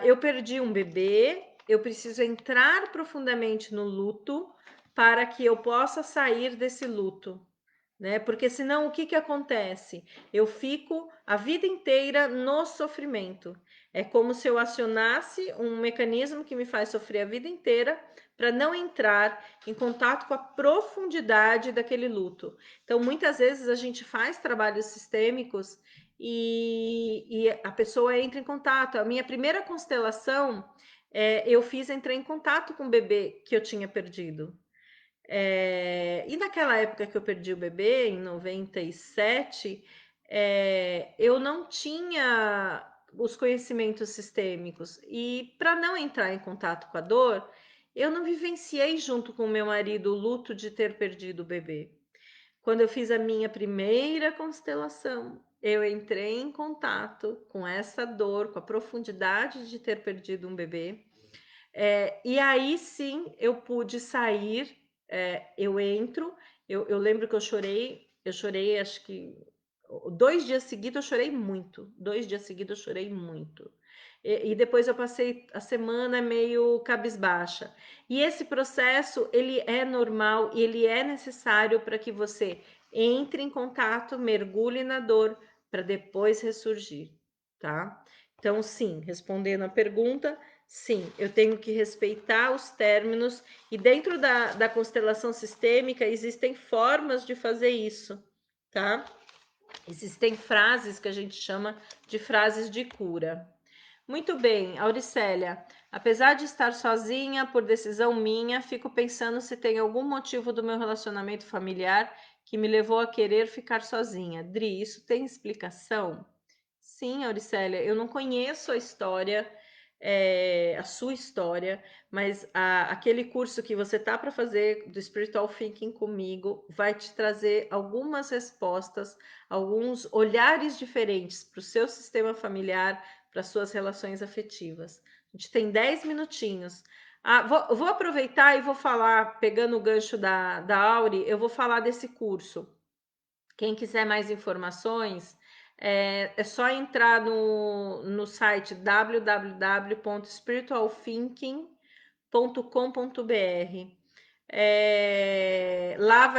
eu perdi um bebê, eu preciso entrar profundamente no luto para que eu possa sair desse luto, né? Porque senão o que que acontece? Eu fico a vida inteira no sofrimento. É como se eu acionasse um mecanismo que me faz sofrer a vida inteira para não entrar em contato com a profundidade daquele luto. Então, muitas vezes a gente faz trabalhos sistêmicos e a pessoa entra em contato. A minha primeira constelação, eu fiz entrar em contato com o bebê que eu tinha perdido. E naquela época que eu perdi o bebê, em 97, eu não tinha os conhecimentos sistêmicos. E para não entrar em contato com a dor, eu não vivenciei junto com o meu marido o luto de ter perdido o bebê. Quando eu fiz a minha primeira constelação, eu entrei em contato com essa dor, com a profundidade de ter perdido um bebê. E aí sim eu pude sair, eu entro, eu lembro que eu chorei acho que 2 dias seguidos eu chorei muito, 2 dias seguidos eu chorei muito. E depois eu passei a semana meio cabisbaixa. E esse processo, ele é normal e ele é necessário para que você entre em contato, mergulhe na dor, para depois ressurgir, tá? Então, sim, respondendo a pergunta, sim, eu tenho que respeitar os términos, e dentro da constelação sistêmica existem formas de fazer isso, tá? Existem frases que a gente chama de frases de cura. Muito bem, Auricélia. Apesar de estar sozinha por decisão minha, fico pensando se tem algum motivo do meu relacionamento familiar que me levou a querer ficar sozinha. Dri, isso tem explicação? Sim, Auricélia, eu não conheço a história a sua história, mas aquele curso que você tá para fazer do Spiritual Thinking comigo vai te trazer algumas respostas, alguns olhares diferentes para o seu sistema familiar, para suas relações afetivas. A gente tem 10 minutinhos. Vou aproveitar e vou falar, pegando o gancho da Auri, eu vou falar desse curso. Quem quiser mais informações, é só entrar no site www.spiritualthinking.com.br. Lá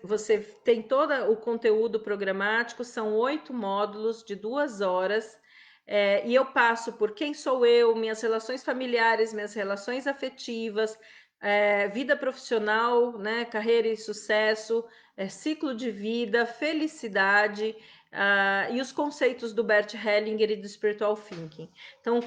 você tem todo o conteúdo programático, são 8 módulos de 2 horas, e eu passo por quem sou eu, minhas relações familiares, minhas relações afetivas, vida profissional, né, carreira e sucesso, ciclo de vida, felicidade, e os conceitos do Bert Hellinger e do Spiritual Thinking. Então,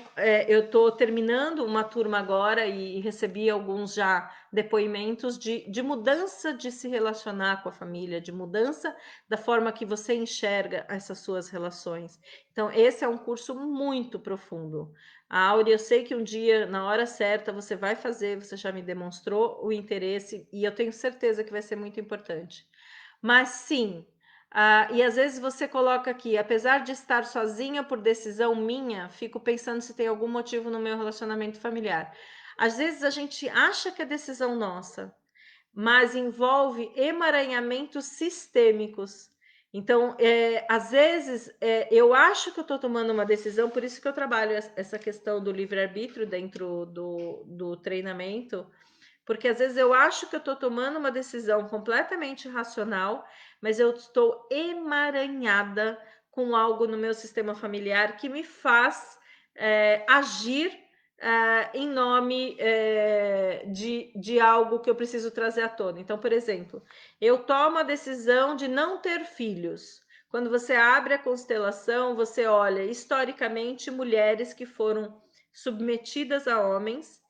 eu estou terminando uma turma agora e recebi alguns já depoimentos de mudança de se relacionar com a família, de mudança da forma que você enxerga essas suas relações. Então, esse é um curso muito profundo. A Auri, eu sei que um dia, na hora certa, você vai fazer, você já me demonstrou o interesse e eu tenho certeza que vai ser muito importante. Mas sim, e às vezes você coloca aqui, apesar de estar sozinha por decisão minha, fico pensando se tem algum motivo no meu relacionamento familiar. Às vezes a gente acha que é decisão nossa, mas envolve emaranhamentos sistêmicos. Então, às vezes, eu acho que eu estou tomando uma decisão, por isso que eu trabalho essa questão do livre-arbítrio dentro do treinamento, porque às vezes eu acho que eu estou tomando uma decisão completamente racional, mas eu estou emaranhada com algo no meu sistema familiar que me faz agir em nome de algo que eu preciso trazer à tona. Então, por exemplo, eu tomo a decisão de não ter filhos. Quando você abre a constelação, você olha historicamente mulheres que foram submetidas a homens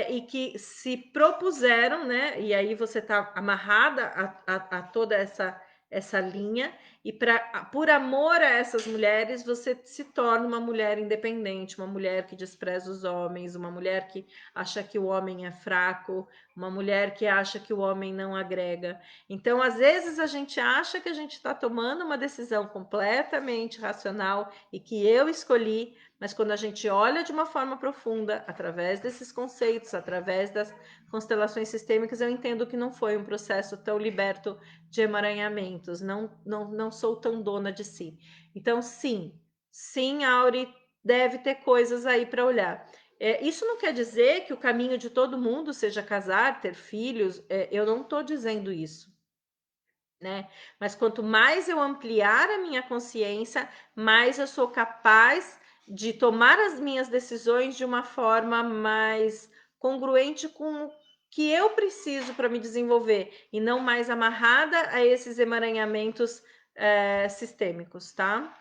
e que se propuseram, né? E aí você está amarrada a toda essa linha, e por amor a essas mulheres, você se torna uma mulher independente, uma mulher que despreza os homens, uma mulher que acha que o homem é fraco, uma mulher que acha que o homem não agrega. Então, às vezes, a gente acha que a gente está tomando uma decisão completamente racional e que eu escolhi, mas quando a gente olha de uma forma profunda, através desses conceitos, através das constelações sistêmicas, eu entendo que não foi um processo tão liberto de emaranhamentos, não sou tão dona de si. Então, sim, Auri, deve ter coisas aí para olhar. Isso não quer dizer que o caminho de todo mundo seja casar, ter filhos, eu não estou dizendo isso. Né? Mas quanto mais eu ampliar a minha consciência, mais eu sou capaz de tomar as minhas decisões de uma forma mais congruente com o que eu preciso para me desenvolver e não mais amarrada a esses emaranhamentos sistêmicos, tá?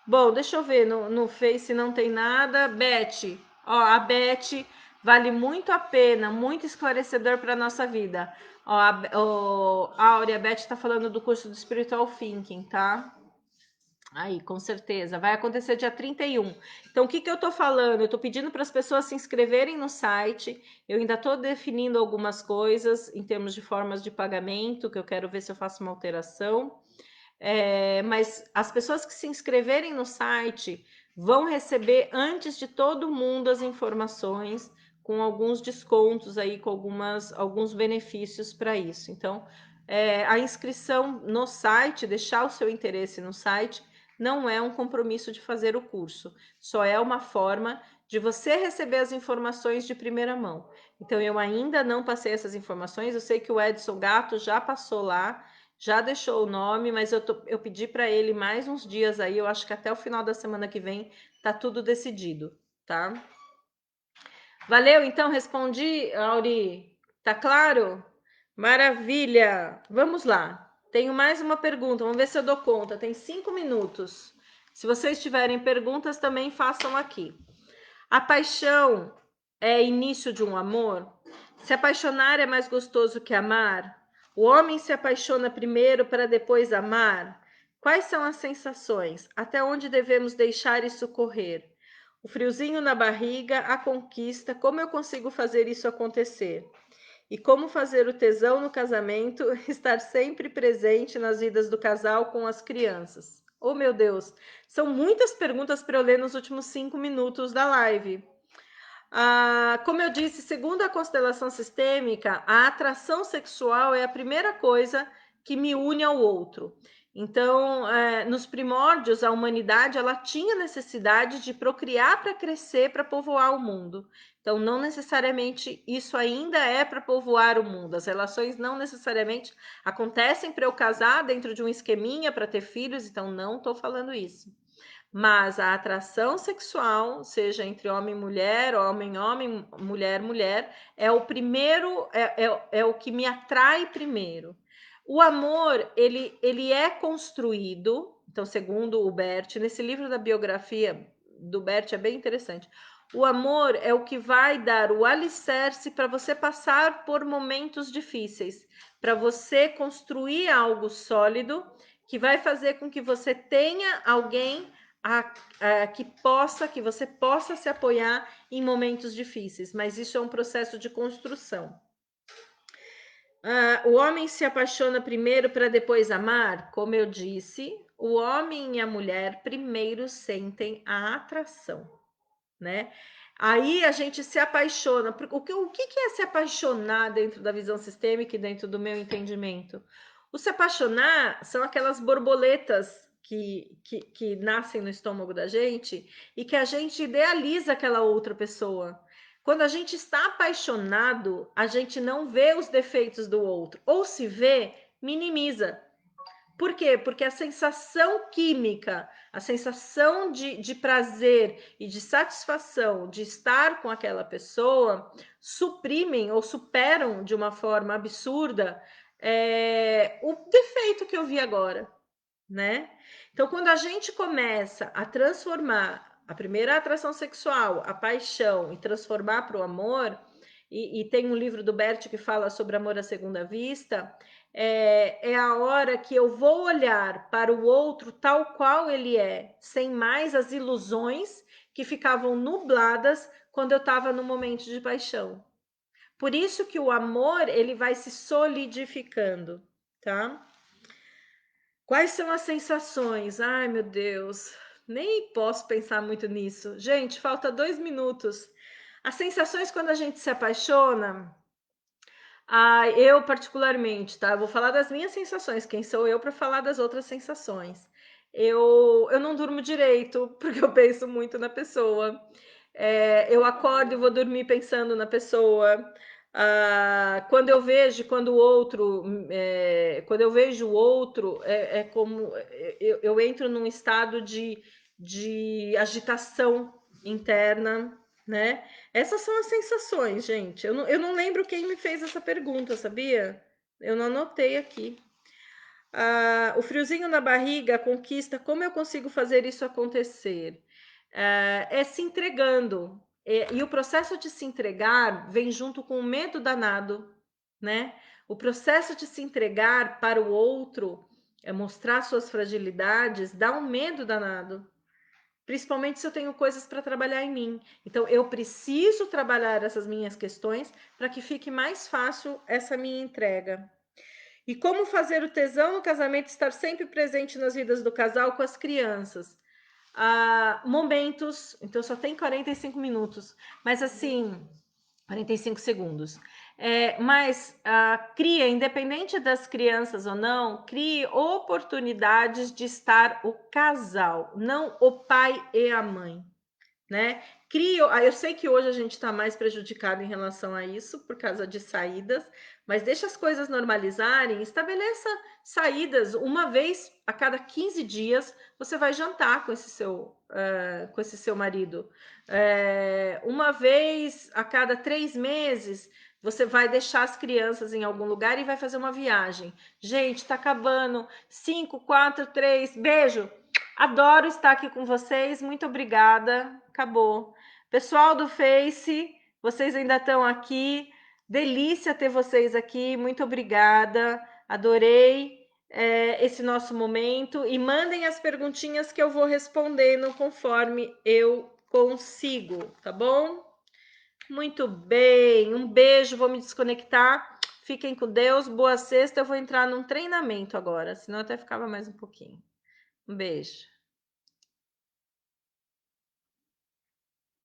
Bom, deixa eu ver, no Face não tem nada. Beth, ó, a Beth vale muito a pena, muito esclarecedor para a nossa vida. Ó, a Áurea, a Beth está falando do curso do Spiritual Thinking, tá? Aí, com certeza. Vai acontecer dia 31. Então, o que eu tô falando? Eu tô pedindo para as pessoas se inscreverem no site. Eu ainda tô definindo algumas coisas em termos de formas de pagamento, que eu quero ver se eu faço uma alteração. Mas as pessoas que se inscreverem no site vão receber antes de todo mundo as informações, com alguns descontos aí, com alguns benefícios para isso. Então, a inscrição no site, deixar o seu interesse no site, não é um compromisso de fazer o curso, só é uma forma de você receber as informações de primeira mão. Então, eu ainda não passei essas informações, eu sei que o Edson Gato já passou lá, já deixou o nome, mas eu pedi para ele mais uns dias aí, eu acho que até o final da semana que vem tá tudo decidido, tá? Valeu, então, respondi, Auri. Tá claro? Maravilha! Vamos lá. Tenho mais uma pergunta, vamos ver se eu dou conta. Tem 5 minutos. Se vocês tiverem perguntas, também façam aqui. A paixão é início de um amor? Se apaixonar é mais gostoso que amar? O homem se apaixona primeiro para depois amar? Quais são as sensações? Até onde devemos deixar isso correr? O friozinho na barriga, a conquista, como eu consigo fazer isso acontecer? E como fazer o tesão no casamento estar sempre presente nas vidas do casal com as crianças? Oh, meu Deus, são muitas perguntas para eu ler nos últimos 5 minutos da live. Como eu disse, segundo a constelação sistêmica, a atração sexual é a primeira coisa que me une ao outro. Então, nos primórdios, a humanidade ela tinha necessidade de procriar para crescer, para povoar o mundo. Então, não necessariamente isso ainda é para povoar o mundo. As relações não necessariamente acontecem para eu casar dentro de um esqueminha para ter filhos. Então, não estou falando isso. Mas a atração sexual, seja entre homem e mulher, homem, mulher, mulher, é o primeiro, é o que me atrai primeiro. O amor, ele é construído, então, segundo o Bert, nesse livro da biografia do Bert, é bem interessante. O amor é o que vai dar o alicerce para você passar por momentos difíceis, para você construir algo sólido, que vai fazer com que você tenha alguém que você possa se apoiar em momentos difíceis, mas isso é um processo de construção. O homem se apaixona primeiro para depois amar? Como eu disse, o homem e a mulher primeiro sentem a atração, né? Aí a gente se apaixona. O que é se apaixonar dentro da visão sistêmica e dentro do meu entendimento? O se apaixonar são aquelas borboletas que nascem no estômago da gente e que a gente idealiza aquela outra pessoa. Quando a gente está apaixonado, a gente não vê os defeitos do outro, ou se vê, minimiza. Por quê? Porque a sensação química, a sensação de prazer e de satisfação de estar com aquela pessoa suprimem ou superam de uma forma absurda o defeito que eu vi agora, né? Então, quando a gente começa a transformar a primeira atração sexual, a paixão, e transformar para o amor, e tem um livro do Bert que fala sobre amor à segunda vista, é a hora que eu vou olhar para o outro tal qual ele é, sem mais as ilusões que ficavam nubladas quando eu estava no momento de paixão. Por isso que o amor ele vai se solidificando, tá? Quais são as sensações? Ai, meu Deus, nem posso pensar muito nisso. Gente, falta 2 minutos. As sensações quando a gente se apaixona, eu particularmente, tá? Eu vou falar das minhas sensações. Quem sou eu para falar das outras sensações? Eu não durmo direito porque eu penso muito na pessoa. Eu acordo e vou dormir pensando na pessoa. Quando eu vejo, quando eu vejo o outro, é como eu entro num estado de agitação interna, né? Essas são as sensações, gente. Eu não lembro quem me fez essa pergunta, sabia? Eu não anotei aqui. O friozinho na barriga, a conquista, como eu consigo fazer isso acontecer? É se entregando. E o processo de se entregar vem junto com o medo danado, né? O processo de se entregar para o outro, mostrar suas fragilidades, dá um medo danado. Principalmente se eu tenho coisas para trabalhar em mim. Então, eu preciso trabalhar essas minhas questões para que fique mais fácil essa minha entrega. E como fazer o tesão no casamento estar sempre presente nas vidas do casal com as crianças? Momentos, então só tem 45 minutos, mas assim, 45 segundos. Mas cria, independente das crianças ou não, crie oportunidades de estar o casal, não o pai e a mãe, né? Eu sei que hoje a gente está mais prejudicado em relação a isso por causa de saídas, mas deixa as coisas normalizarem, estabeleça saídas uma vez a cada 15 dias, você vai jantar com esse seu marido. Uma vez a cada 3 meses, você vai deixar as crianças em algum lugar e vai fazer uma viagem. Gente, tá acabando. 5, 4, 3, beijo. Adoro estar aqui com vocês. Muito obrigada. Acabou. Pessoal do Face, vocês ainda estão aqui. Delícia ter vocês aqui. Muito obrigada. Adorei esse nosso momento. E mandem as perguntinhas que eu vou respondendo conforme eu consigo, tá bom? Muito bem, um beijo, vou me desconectar. Fiquem com Deus, boa sexta. Eu vou entrar num treinamento agora, senão eu até ficava mais um pouquinho. Um beijo.